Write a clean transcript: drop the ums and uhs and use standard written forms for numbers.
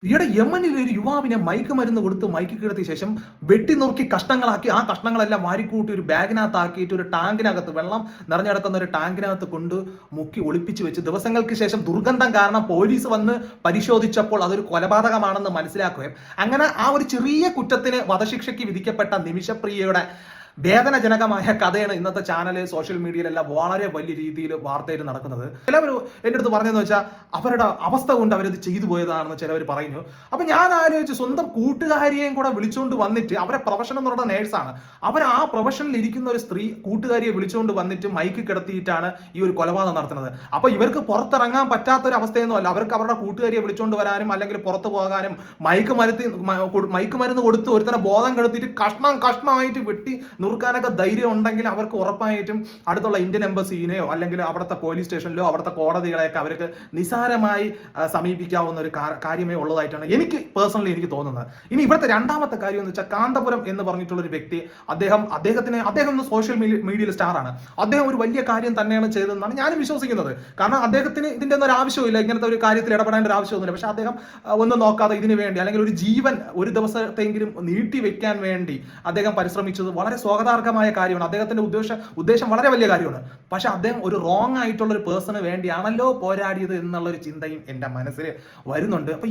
ഈയിടെ യമനിൽ ഒരു യുവാവിനെ മയക്കുമരുന്ന് കൊടുത്ത് മയക്കി കിടത്തിയ ശേഷം വെട്ടി നുറുക്കി കഷ്ണങ്ങളാക്കി ആ കഷ്ണങ്ങളെല്ലാം വാരിക്കൂട്ടി ഒരു ബാഗിനകത്താക്കിയിട്ട് ഒരു ടാങ്കിനകത്ത് വെള്ളം നിറഞ്ഞു കിടക്കുന്ന ഒരു ടാങ്കിനകത്ത് കൊണ്ട് മുക്കി ഒളിപ്പിച്ചു വെച്ച് ദിവസങ്ങൾക്ക് ശേഷം ദുർഗന്ധം കാരണം പോലീസ് വന്ന് പരിശോധിച്ചപ്പോൾ അതൊരു കൊലപാതകമാണെന്ന് മനസ്സിലാക്കുകയും അങ്ങനെ ആ ഒരു ചെറിയ കുറ്റത്തിന് വധശിക്ഷയ്ക്ക് വിധിക്കപ്പെട്ട നിമിഷപ്രിയയുടെ വേദനജനകമായ കഥയാണ് ഇന്നത്തെ ചാനല് സോഷ്യൽ മീഡിയയിലെല്ലാം വളരെ വലിയ രീതിയിൽ വാർത്തയിൽ നടക്കുന്നത്. ചിലവർ എൻ്റെ അടുത്ത് പറഞ്ഞതെന്ന് വെച്ചാൽ അവരുടെ അവസ്ഥ കൊണ്ട് അവരത് ചെയ്തു പോയതാണെന്ന് ചിലവർ പറയുന്നു. അപ്പൊ ഞാൻ ആലോചിച്ച് സ്വന്തം കൂട്ടുകാരിയെയും കൂടെ വിളിച്ചുകൊണ്ട് വന്നിട്ട് അവരെ പ്രൊഫഷൻ എന്ന് പറയുന്ന നേഴ്സാണ്, അവർ ആ പ്രൊഫഷനിൽ ഇരിക്കുന്ന ഒരു സ്ത്രീ കൂട്ടുകാരിയെ വിളിച്ചുകൊണ്ട് വന്നിട്ട് മൈക്ക് കിടത്തിയിട്ടാണ് ഈ ഒരു കൊലപാതകം നടത്തുന്നത്. അപ്പൊ ഇവർക്ക് പുറത്തിറങ്ങാൻ പറ്റാത്തൊരു അവസ്ഥയൊന്നും അല്ല. അവർക്ക് അവരുടെ കൂട്ടുകാരിയെ വിളിച്ചുകൊണ്ട് വരാനും അല്ലെങ്കിൽ പുറത്തു പോകാനും മയക്കുമരുന്ന് കൊടുത്ത് ഒരുത്തനെ ബോധം കെടുത്തിയിട്ട് കഷ്ണമായിട്ട് വെട്ടി നുറുക്കാനൊക്കെ ധൈര്യം ഉണ്ടെങ്കിൽ അവർക്ക് ഉറപ്പായിട്ടും അടുത്തുള്ള ഇന്ത്യൻ എംബസിനെയോ അല്ലെങ്കിൽ അവിടുത്തെ പോലീസ് സ്റ്റേഷനിലോ അവിടുത്തെ കോടതികളെയൊക്കെ അവർക്ക് നിസാരമായി സമീപിക്കാവുന്ന ഒരു കാര്യമേ ഉള്ളതായിട്ടാണ് എനിക്ക് പേഴ്സണലി എനിക്ക് തോന്നുന്നത്. ഇനി ഇവിടുത്തെ രണ്ടാമത്തെ കാര്യം എന്ന് വെച്ചാൽ കാന്തപുരം എന്ന് പറഞ്ഞിട്ടുള്ള ഒരു വ്യക്തി, അദ്ദേഹം സോഷ്യൽ മീഡിയയിൽ സ്റ്റാറാണ്. അദ്ദേഹം ഒരു വലിയ കാര്യം തന്നെയാണ് ചെയ്തതെന്നാണ് ഞാനും വിശ്വസിക്കുന്നത്. കാരണം അദ്ദേഹത്തിന് ഇതിന്റെ ഒന്നും ഒരു ആവശ്യമില്ല, ഇങ്ങനത്തെ ഒരു കാര്യത്തിൽ ഇടപെടേണ്ട ഒരു ആവശ്യമൊന്നുമില്ല. പക്ഷെ അദ്ദേഹം ഒന്നും നോക്കാതെ ഇതിനു വേണ്ടി അല്ലെങ്കിൽ ഒരു ജീവൻ ഒരു ദിവസത്തെങ്കിലും നീട്ടി വെക്കാൻ വേണ്ടി അദ്ദേഹം പരിശ്രമിച്ചത് വളരെ സ്വാഗതാർഹമായ കാര്യമാണ്. അദ്ദേഹത്തിന്റെ ഉദ്ദേശം വളരെ വലിയ കാര്യമാണ്. പക്ഷെ അദ്ദേഹം ഒരു റോങ് ആയിട്ടുള്ള ഒരു പേഴ്സണ് വേണ്ടിയാണല്ലോ പോരാടിയത് എന്നുള്ള ഒരു ചിന്തയും എന്റെ മനസ്സിൽ വരുന്നുണ്ട്. അപ്പൊ